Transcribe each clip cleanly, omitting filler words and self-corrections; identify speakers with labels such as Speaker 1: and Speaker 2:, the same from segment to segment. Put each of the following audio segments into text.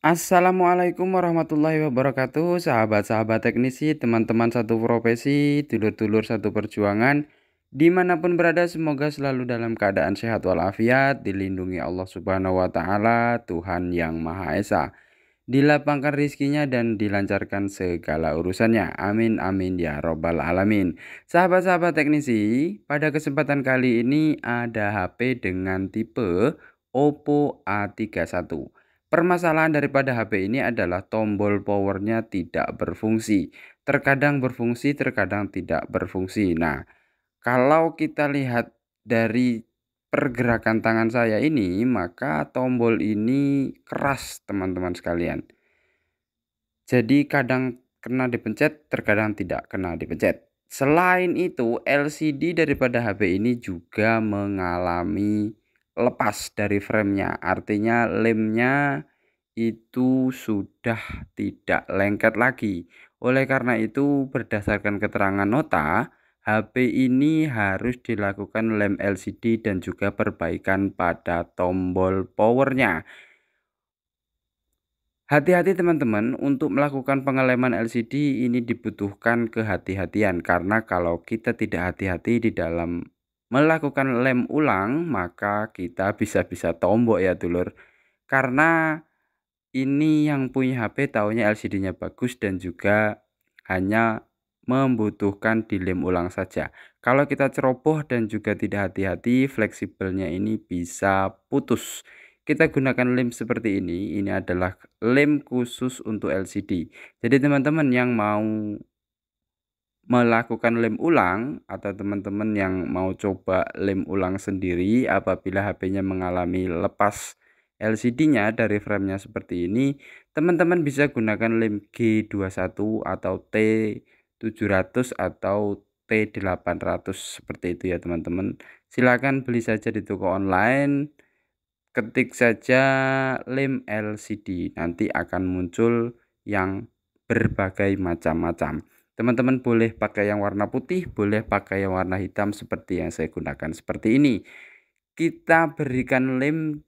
Speaker 1: Assalamualaikum warahmatullahi wabarakatuh, sahabat-sahabat teknisi, teman-teman satu profesi, dulur-dulur satu perjuangan, dimanapun berada semoga selalu dalam keadaan sehat walafiat, dilindungi Allah Subhanahu wa Ta'ala, Tuhan yang Maha Esa, dilapangkan rizkinya dan dilancarkan segala urusannya. Amin amin ya robbal alamin. Sahabat-sahabat teknisi, pada kesempatan kali ini ada HP dengan tipe Oppo A31. Permasalahan daripada HP ini adalah tombol powernya tidak berfungsi. Terkadang berfungsi, terkadang tidak berfungsi. Nah, kalau kita lihat dari pergerakan tangan saya ini, maka tombol ini keras, teman-teman sekalian. Jadi kadang kena dipencet, terkadang tidak kena dipencet. Selain itu, LCD daripada HP ini juga mengalami lepas dari framenya. Artinya lemnya itu sudah tidak lengket lagi. Oleh karena itu, berdasarkan keterangan nota, HP ini harus dilakukan lem LCD dan juga perbaikan pada tombol powernya. Hati-hati teman-teman, untuk melakukan pengeleman LCD ini dibutuhkan kehati-hatian karena kalau kita tidak hati-hati di dalam melakukan lem ulang, maka kita bisa-bisa tombok ya dulur. Karena ini yang punya HP taunya LCD-nya bagus dan juga hanya membutuhkan dilem ulang saja. Kalau kita ceroboh dan juga tidak hati-hati, fleksibelnya ini bisa putus. Kita gunakan lem seperti ini adalah lem khusus untuk LCD. Jadi teman-teman yang mau melakukan lem ulang atau teman-teman yang mau coba lem ulang sendiri apabila HP-nya mengalami lepas LCD-nya dari framenya seperti ini, teman-teman bisa gunakan lem G21 atau T700 atau T800 seperti itu ya teman-teman. Silakan beli saja di toko online, ketik saja lem LCD, nanti akan muncul yang berbagai macam-macam. Teman-teman boleh pakai yang warna putih, boleh pakai yang warna hitam seperti yang saya gunakan seperti ini. Kita berikan lem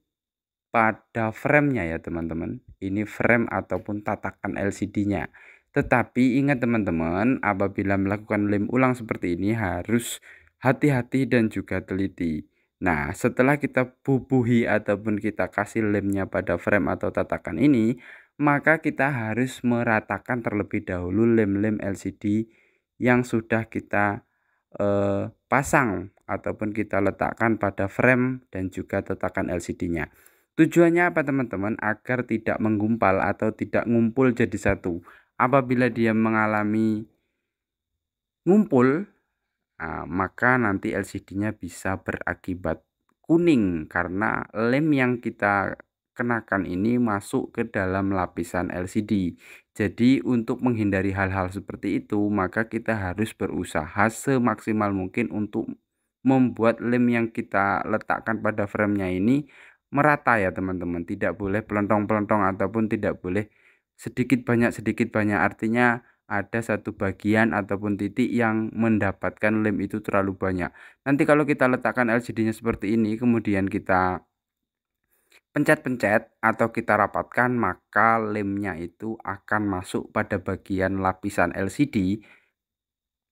Speaker 1: pada framenya ya teman-teman. Ini frame ataupun tatakan LCD-nya. Tetapi ingat teman-teman, apabila melakukan lem ulang seperti ini harus hati-hati dan juga teliti. Nah, setelah kita bubuhi ataupun kita kasih lemnya pada frame atau tatakan ini, maka kita harus meratakan terlebih dahulu lem-lem LCD yang sudah kita pasang ataupun kita letakkan pada frame dan juga tatakan LCD-nya. Tujuannya apa teman-teman? Agar tidak menggumpal atau tidak ngumpul jadi satu. Apabila dia mengalami ngumpul, maka nanti LCD-nya bisa berakibat kuning karena lem yang kita kenakan ini masuk ke dalam lapisan LCD. Jadi untuk menghindari hal-hal seperti itu, maka kita harus berusaha semaksimal mungkin untuk membuat lem yang kita letakkan pada framenya ini merata ya teman-teman. Tidak boleh pelontong-pelontong ataupun tidak boleh sedikit banyak. Artinya ada satu bagian ataupun titik yang mendapatkan lem itu terlalu banyak. Nanti kalau kita letakkan LCD-nya seperti ini, kemudian kita pencet-pencet atau kita rapatkan, maka lemnya itu akan masuk pada bagian lapisan LCD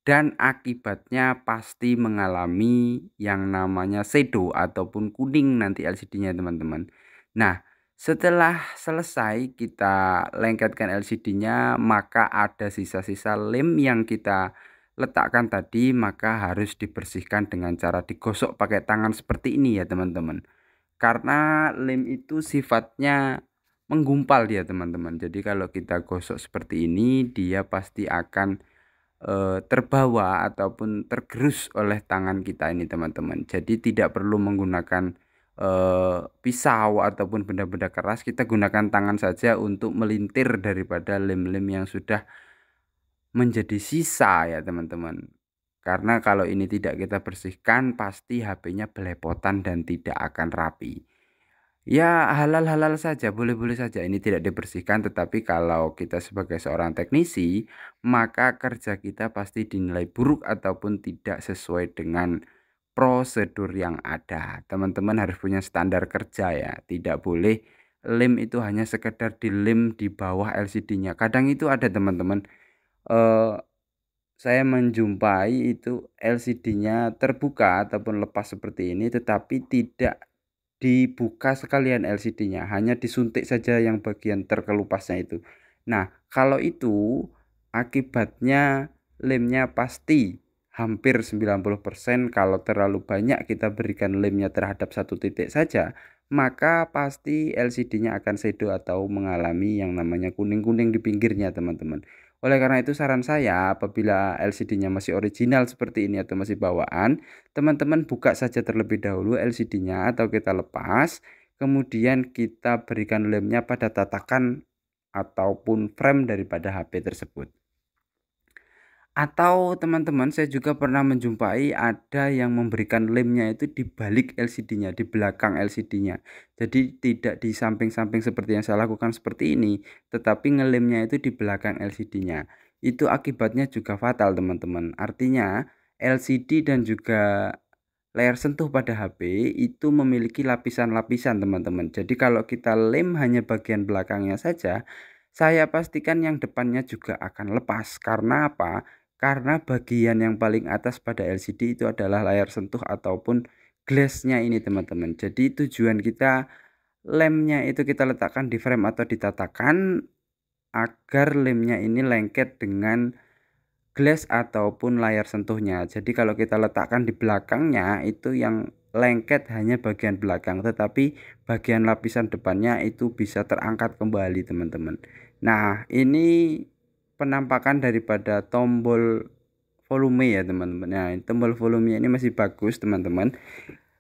Speaker 1: dan akibatnya pasti mengalami yang namanya shadow ataupun kuning nanti LCD-nya teman-teman. Nah, setelah selesai kita lengketkan LCD-nya, maka ada sisa-sisa lem yang kita letakkan tadi, maka harus dibersihkan dengan cara digosok pakai tangan seperti ini ya teman-teman. Karena lem itu sifatnya menggumpal dia teman-teman. Jadi kalau kita gosok seperti ini, dia pasti akan terbawa ataupun tergerus oleh tangan kita ini teman-teman. Jadi tidak perlu menggunakan pisau ataupun benda-benda keras, kita gunakan tangan saja untuk melintir daripada lem-lem yang sudah menjadi sisa ya teman-teman. Karena kalau ini tidak kita bersihkan pasti HP-nya belepotan dan tidak akan rapi. Ya halal-halal saja, boleh-boleh saja ini tidak dibersihkan, tetapi kalau kita sebagai seorang teknisi, maka kerja kita pasti dinilai buruk ataupun tidak sesuai dengan prosedur yang ada. Teman-teman harus punya standar kerja ya, tidak boleh lem itu hanya sekedar dilem di bawah LCD-nya. Kadang itu ada teman-teman, eh, saya menjumpai itu LCD-nya terbuka ataupun lepas seperti ini, tetapi tidak dibuka sekalian LCD-nya, hanya disuntik saja yang bagian terkelupasnya itu. Nah, kalau itu akibatnya lemnya pasti hampir 90%. Kalau terlalu banyak kita berikan lemnya terhadap satu titik saja, maka pasti LCD-nya akan shadow atau mengalami yang namanya kuning-kuning di pinggirnya, teman-teman. Oleh karena itu saran saya, apabila LCD-nya masih original seperti ini atau masih bawaan, teman-teman buka saja terlebih dahulu LCD-nya atau kita lepas, kemudian kita berikan lemnya pada tatakan ataupun frame daripada HP tersebut. Atau teman-teman, saya juga pernah menjumpai ada yang memberikan lemnya itu di balik LCD-nya, di belakang LCD-nya. Jadi tidak di samping-samping seperti yang saya lakukan seperti ini, tetapi ngelemnya itu di belakang LCD-nya. Itu akibatnya juga fatal, teman-teman. Artinya LCD dan juga layar sentuh pada HP itu memiliki lapisan-lapisan, teman-teman. Jadi kalau kita lem hanya bagian belakangnya saja, saya pastikan yang depannya juga akan lepas. Karena apa? Karena bagian yang paling atas pada LCD itu adalah layar sentuh ataupun glassnya ini, teman-teman. Jadi tujuan kita lemnya itu kita letakkan di frame atau ditatakan agar lemnya ini lengket dengan glass ataupun layar sentuhnya. Jadi kalau kita letakkan di belakangnya itu yang lengket hanya bagian belakang, tetapi bagian lapisan depannya itu bisa terangkat kembali, teman-teman. Nah, ini penampakan daripada tombol volume ya, teman-teman. Nah, tombol volume ini masih bagus, teman-teman.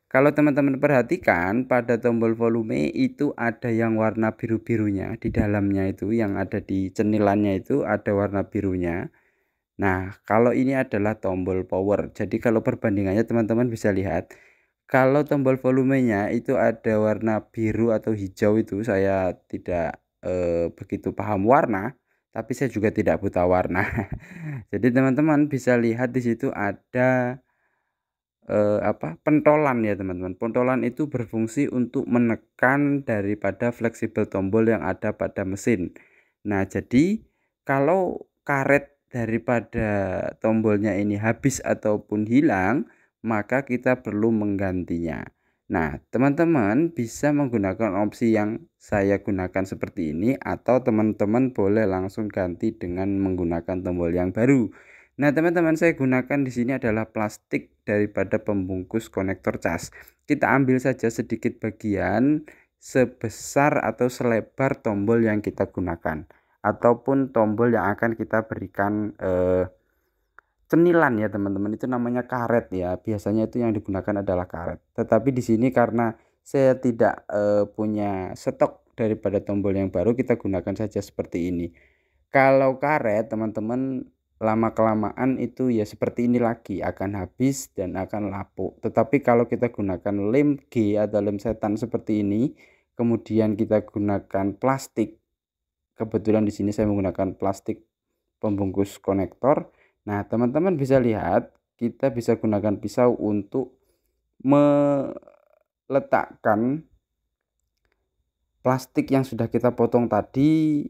Speaker 1: Kalau teman-teman perhatikan pada tombol volume itu ada yang warna biru-birunya di dalamnya, itu yang ada di cenilannya itu ada warna birunya. Nah, kalau ini adalah tombol power. Jadi kalau perbandingannya teman-teman bisa lihat, kalau tombol volumenya itu ada warna biru atau hijau, itu saya tidak begitu paham warna, tapi saya juga tidak buta warna. Jadi teman-teman bisa lihat di situ ada pentolan ya, teman-teman. Pentolan itu berfungsi untuk menekan daripada fleksibel tombol yang ada pada mesin. Nah, jadi kalau karet daripada tombolnya ini habis ataupun hilang, maka kita perlu menggantinya. Nah, teman-teman bisa menggunakan opsi yang saya gunakan seperti ini, atau teman-teman boleh langsung ganti dengan menggunakan tombol yang baru. Nah, teman-teman, saya gunakan di sini adalah plastik daripada pembungkus konektor cas. Kita ambil saja sedikit bagian sebesar atau selebar tombol yang kita gunakan, ataupun tombol yang akan kita berikan cenilan ya, teman-teman. Itu namanya karet ya. Biasanya itu yang digunakan adalah karet. Tetapi di sini karena saya tidak punya stok daripada tombol yang baru, kita gunakan saja seperti ini. Kalau karet, teman-teman, lama kelamaan itu ya seperti ini lagi, akan habis dan akan lapuk. Tetapi kalau kita gunakan lem G atau lem setan seperti ini, kemudian kita gunakan plastik. Kebetulan di sini saya menggunakan plastik pembungkus konektor. Nah, teman-teman bisa lihat, kita bisa gunakan pisau untuk meletakkan plastik yang sudah kita potong tadi.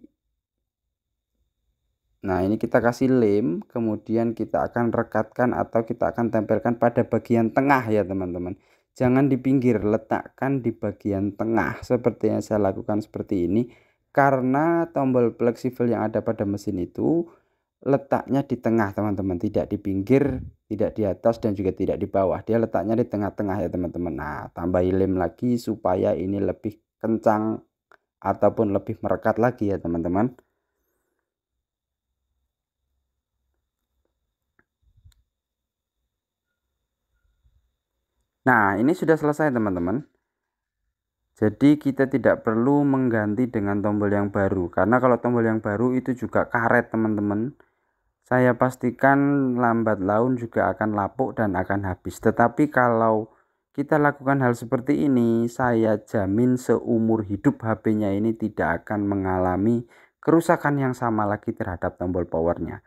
Speaker 1: Nah, ini kita kasih lem, kemudian kita akan rekatkan atau kita akan tempelkan pada bagian tengah ya, teman-teman. Jangan di pinggir, letakkan di bagian tengah seperti yang saya lakukan seperti ini. Karena tombol fleksibel yang ada pada mesin itu letaknya di tengah, teman-teman, tidak di pinggir, tidak di atas, dan juga tidak di bawah. Dia letaknya di tengah-tengah ya, teman-teman. Nah, tambahin lem lagi supaya ini lebih kencang ataupun lebih merekat lagi ya, teman-teman. Nah, ini sudah selesai, teman-teman. Jadi kita tidak perlu mengganti dengan tombol yang baru, karena kalau tombol yang baru itu juga karet, teman-teman. Saya pastikan lambat laun juga akan lapuk dan akan habis. Tetapi kalau kita lakukan hal seperti ini, saya jamin seumur hidup HP-nya ini tidak akan mengalami kerusakan yang sama lagi terhadap tombol powernya.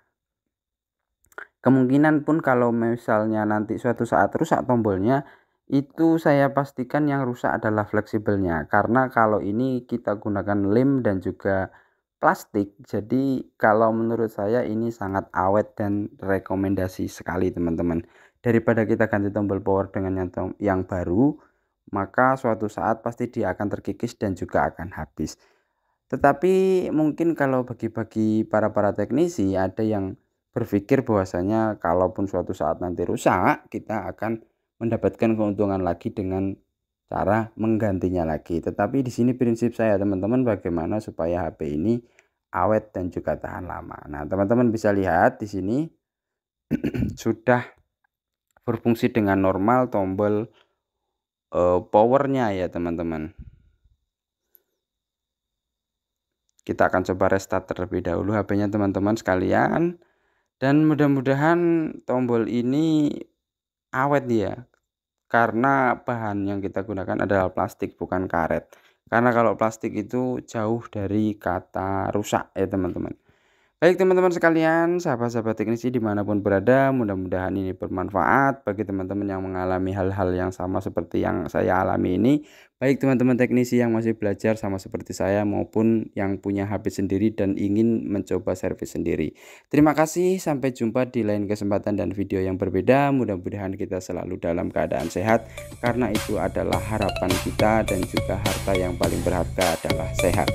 Speaker 1: Kemungkinan pun kalau misalnya nanti suatu saat rusak tombolnya, itu saya pastikan yang rusak adalah fleksibelnya, karena kalau ini kita gunakan lem dan juga plastik, jadi kalau menurut saya ini sangat awet dan rekomendasi sekali teman-teman. Daripada kita ganti tombol power dengan yang baru, maka suatu saat pasti dia akan terkikis dan juga akan habis. Tetapi mungkin kalau bagi para teknisi ada yang berpikir bahwasanya kalaupun suatu saat nanti rusak, kita akan mendapatkan keuntungan lagi dengan cara menggantinya lagi. Tetapi di sini prinsip saya teman-teman, bagaimana supaya HP ini awet dan juga tahan lama. Nah, teman-teman bisa lihat di sini sudah berfungsi dengan normal tombol powernya ya teman-teman. Kita akan coba restart terlebih dahulu HP-nya teman-teman sekalian, dan mudah-mudahan tombol ini awet ya, karena bahan yang kita gunakan adalah plastik bukan karet. Karena kalau plastik itu jauh dari kata rusak ya teman-teman. Baik teman-teman sekalian, sahabat-sahabat teknisi dimanapun berada, mudah-mudahan ini bermanfaat bagi teman-teman yang mengalami hal-hal yang sama seperti yang saya alami ini. Baik teman-teman teknisi yang masih belajar sama seperti saya maupun yang punya HP sendiri dan ingin mencoba servis sendiri. Terima kasih, sampai jumpa di lain kesempatan dan video yang berbeda. Mudah-mudahan kita selalu dalam keadaan sehat, karena itu adalah harapan kita dan juga harta yang paling berharga adalah sehat.